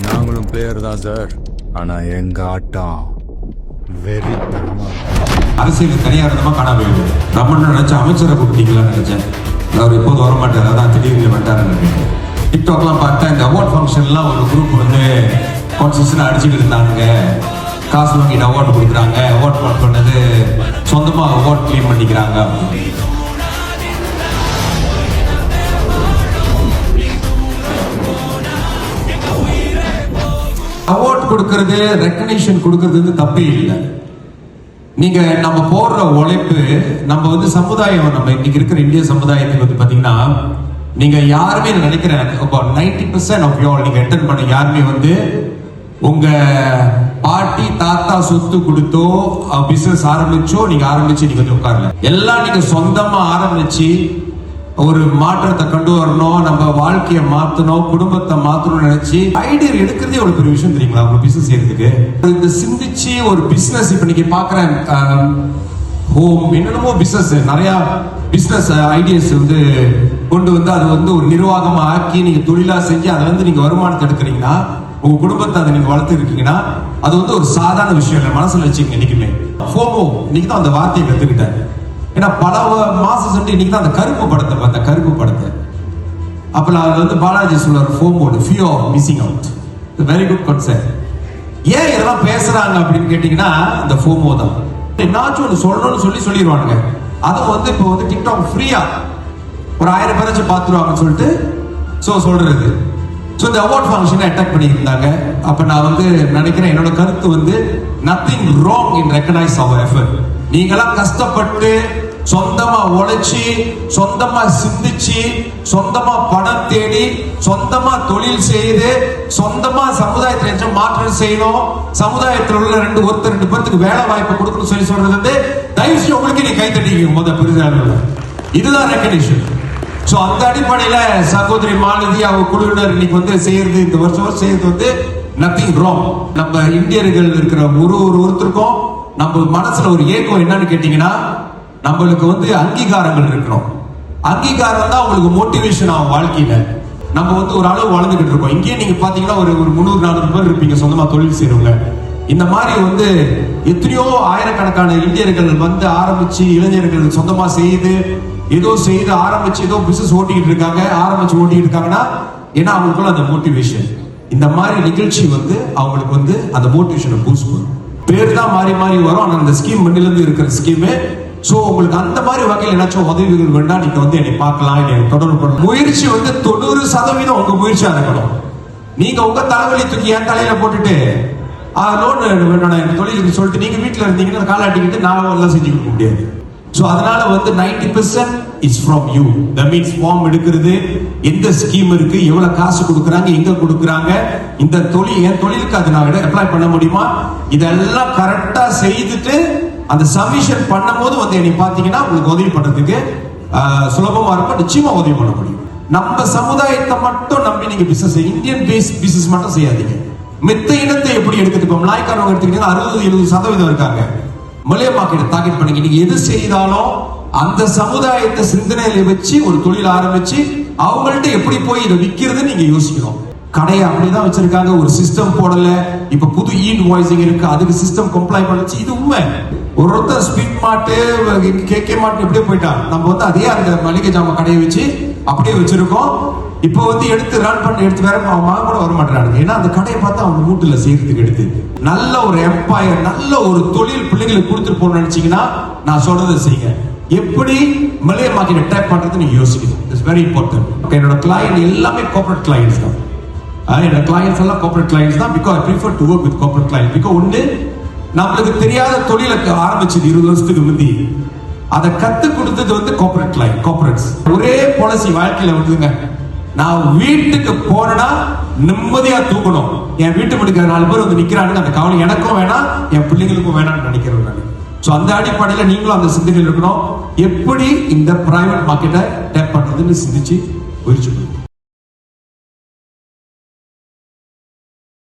நாங்களும் பிளேயர் தான் சார். ஆனா எங்க ஆட்டம் வெறித்தனமா. அரசியல் தனியாரமா காணாம போயிடுது. ரமணன் நினைச்ச அமைச்சரை கூப்பிட்டீங்களான்னு நினைச்சேன். அவர் எப்போது வர மாட்டார், அதான் திடீர்னு வந்தாருன்னு. டிக்டாக்லாம் பார்த்தா இந்த அவார்ட் ஃபங்க்ஷன்லாம் ஒரு குரூப் வந்து கான்ஸ்டியூஷனாக அடிச்சுட்டு இருந்தாங்க. காசு வாங்கிட்டு அவார்டு கொடுக்குறாங்க, அவார்ட் பண்ணது சொந்தமாக அவார்ட் கிளைம் பண்ணிக்கிறாங்க. அவார்ட் கொடுக்கறது, ரெக்கக்னிஷன் கொடுக்கறது வந்து தப்பே இல்லை. நீங்க நம்ம போடுற உழைப்பு, நம்ம வந்து சமுதாயம், நம்ம இன்னைக்கு இருக்கிற இந்திய சமுதாயத்துக்கு வந்து பாத்தீங்கன்னா, நீங்க யாருமே நினைக்கிறேன் about 90% ஆஃப் யூ ஆல் நீங்க அட்டெண்ட் பண்ண யாருமே வந்து உங்க பாட்டி தாத்தா சொத்து கொடுத்தோ பிசினஸ் ஆரம்பிச்சோ நீங்க ஆரம்பிச்சு நீங்க வந்து உட்காரல. எல்லாம் நீங்க சொந்தமா ஆரம்பிச்சு ஒரு மாற்றத்தை கொண்டு வரணும், நம்ம வாழ்க்கையை மாத்தணும், குடும்பத்தை மாத்தணும்னு நினைச்சு ஐடியா எடுக்கிறதே ஒரு பெரிய விஷயம் தெரியுங்களா? ஒரு பிசினஸ் செய்யறதுக்கு இந்த சிந்திச்சு ஒரு பிசினஸ் இப்ப நீங்க பாக்குறேன் ஹோம் என்னென்னமோ பிசினஸ், நிறைய பிசினஸ் ஐடியாஸ் வந்து கொண்டு வந்து அது வந்து ஒரு நிர்வாகமா ஆக்கி நீங்க தொழிலா செஞ்சு அதை வந்து நீங்க வருமானத்தை எடுக்கிறீங்கன்னா, உங்க குடும்பத்தை அதை நீங்க வளர்த்து இருக்கீங்கன்னா, அது வந்து ஒரு சாதாரண விஷயம் இல்லை. மனசுல வச்சுக்கங்க. இன்னைக்குமே ஃபோமோ, இன்னைக்கு தான் அந்த வார்த்தையை கத்துக்கிட்டேன். ஏன்னா பல மாசம் சென்று இன்னைக்கு தான் அந்த கருப்பு படத்தை பார்த்தேன். கருப்பு படத்தை அப்ப நான் வந்து பாலாஜி சொல்றாரு ஃபோமோடு, fear of missing out. Very good concept. ஏன் இதெல்லாம் பேசுறாங்க அப்படின்னு கேட்டீங்கன்னா, இந்த ஃபோமோ தான். என்னாச்சும் ஒன்று சொல்லணும்னு சொல்லிடுவானுங்க. அதுவும் வந்து இப்போ வந்து டிக்டாக் ஃப்ரீயா ஒரு 1000 பேராச்சும் பார்த்துருவாங்கன்னு சொல்லிட்டு சொல்றது. ஸோ இந்த அவார்ட் ஃபங்க்ஷனை அட்டாக் பண்ணியிருந்தாங்க. அப்போ நான் வந்து நினைக்கிறேன், என்னோட கருத்து வந்து nothing wrong in recognise our effort. நீங்களாம் கஷ்டப்பட்டு சொந்தமா உழைச்சி, சொந்தமா சிந்திச்சு, சொந்தமா பணம் தேடி, சொந்தமா தொழில் செய்து, சொந்தமா சமுதாயத்தில் மாற்றம் செய்யணும், சமுதாயத்தில் உள்ள ஒருத்தர் 2 பேருக்கு வேலை வாய்ப்பு கொடுக்கணும் சொல்றது வந்து தயவு செய்து உங்களுக்கு நீ கை தட்டிக்க முத பெருசாக. இதுதான் ரெகக்னிஷன். ஸோ அந்த அடிப்படையில சகோதரி மாலதி அவங்க குழுவினர் இன்னைக்கு வந்து செய்யறது, இந்த வருஷம் செய்யறது வந்து நத்திங் ராங். நம்ம இந்தியர்கள் இருக்கிற ஒருத்தருக்கும் நம்ம மனசுல ஒரு ஏக்கம் என்னன்னு கேட்டீங்கன்னா, நம்மளுக்கு வந்து அங்கீகாரங்கள் இருக்கணும். அங்கீகாரம் தான் உங்களுக்கு மோட்டிவேஷன் ஆகும் வாழ்க்கையில. நம்ம வந்து ஒரு அளவு வளர்ந்துகிட்டு இருக்கோம். இங்கேயே நீங்க பாத்தீங்கன்னா ஒரு 300-400 பேர் இருப்பீங்க சொந்தமா தொழில் செய்யறவங்க. இந்த மாதிரி வந்து எத்தனையோ ஆயிரக்கணக்கான இந்தியர்கள் வந்து ஆரம்பிச்சு, இளைஞர்கள் சொந்தமா செய்து ஏதோ ஆரம்பிச்சு ஏதோ பிசினஸ் ஓட்டிக்கிட்டு இருக்காங்கன்னா, ஏன்னா அவங்களுக்குள்ள அந்த மோட்டிவேஷன். இந்த மாதிரி நிகழ்ச்சி வந்து அவங்களுக்கு வந்து அந்த மோட்டிவேஷனை பூஸ்ட் பண்ணும். பேர் தான் மாறி வரும், ஆனால் அந்த ஸ்கீம் மண்ணிலிருந்து இருக்கிற ஸ்கீமு. ஸோ உங்களுக்கு அந்த மாதிரி வகையில் ஏதாச்சும் உதவிகள் வேண்டாம், நீங்க வந்து என்னை பார்க்கலாம், என்னை தொடர்பு பண்ணலாம். முயற்சி வந்து 90% உங்க முயற்சியா இருக்கணும். நீங்க உங்க தலைவலி தூக்கி என் தலையில போட்டுட்டு லோன் வேணும் தொழிலுக்கு சொல்லிட்டு நீங்க வீட்டில் இருந்தீங்கன்னா காலாட்டிக்கிட்டு நான் எல்லாம் செஞ்சு கொடுக்க முடியாது. ஸோ அதனால வந்து 90% is from you. That means form எடுக்கிறது, எந்த ஸ்கீம் இருக்கு, எவ்வளவு காசு கொடுக்குறாங்க, எங்க கொடுக்குறாங்க, இந்த என் தொழிலுக்கு அது நான் அப்ளை பண்ண முடியுமா, இதெல்லாம் கரெக்டா செய்துட்டு அந்த சப்மிஷன் பண்ணும் போது வந்து என்னை பார்த்தீங்கன்னா உங்களுக்கு உதவி பண்றதுக்கு சுலபமா இருக்கும். நிச்சயமா உதவி பண்ண முடியும். நம்ம சமுதாயத்தை மட்டும் நம்பி நீங்க பிசினஸ், இந்தியன் பேஸ் பிசினஸ் மட்டும் செய்யாதீங்க. மித்த இனத்தை எப்படி எடுத்துட்டு மலாய்க்காரவங்க எடுத்துக்கிட்டீங்கன்னா 60-70% இருக்காங்க. மலே மார்க்கெட் டார்கெட் பண்ணீங்க. நீங்க எது செய்தாலும் அந்த சமுதாயத்தை சிந்தனையில வச்சு ஒரு தொழில் ஆரம்பிச்சு அவங்கள்ட்ட எப்படி போய் இதை விற்கிறது நீங்க யோசிக்கணும். கடையை அப்படிதான் வச்சிருக்காங்க, ஒரு சிஸ்டம் போடல. இப்ப புது இன்வாய்சிங் இருக்கு, அதுக்கு சிஸ்டம் கம்ப்ளை பண்ணுச்சு. இது உண்மை. ஒருத்தர் ஸ்பீட் மார்ட், கேகே மார்ட் எப்படியே போயிட்டாங்க. நம்ம வந்து அதே அந்த மளிகை ஜாம கடையை வச்சு அப்படியே வச்சிருக்கோம். இப்போ வந்து எடுத்து ரன் பண்ணி எடுத்து வேற அவங்க கூட வர மாட்டாங்க. ஏன்னா அந்த கடையை பார்த்தா அவங்க மூட்டுல செய்யறதுக்கு எடுத்து நல்ல ஒரு எம்பையர், நல்ல ஒரு தொழில் பிள்ளைங்களுக்கு கொடுத்துட்டு போகணும்னு நினைச்சீங்கன்னா நான் சொல்றதை செய்யுங்க. எப்படி மளிகை மார்க்கெட் அட்டாக் பண்றது நீங்க யோசிக்கணும். It's very important. என்னோட கிளையண்ட் எல்லாமே கார்ப்பரேட் கிளையண்ட்ஸ் தான். என்னோட கிளையண்ட்ஸ் எல்லாம் கார்ப்பரேட் கிளையண்ட்ஸ் தான். Because I prefer to work with corporate client. Because ஒன்று, நம்மளுக்கு தெரியாத தொழிலுக்கு ஆரம்பிச்சது 20 வருஷத்துக்கு முந்தி, அதை கத்து கொடுத்தது வந்து கார்ப்பரேட் கிளையண்ட், கார்ப்பரேட்ஸ். ஒரே பாலிசி வாழ்க்கையில வந்துங்க, நான் வீட்டுக்கு போனா நிம்மதியா தூக்கணும். என் வீட்டு முடிக்கிற 4 பேர் வந்து நிக்கிறாங்க, அந்த கவலை எனக்கும் வேணாம், என் பிள்ளைங்களுக்கும் வேணாம்னு நினைக்கிறேன் நான். ஸோ அந்த அடிப்படையில் நீங்களும் அந்த சிந்தனையில் இருக்கணும். எப்படி இந்த பிரைவேட் மார்க்கெட்டை டேப் பண்றதுன்னு சிந்திச்சு முயற்சி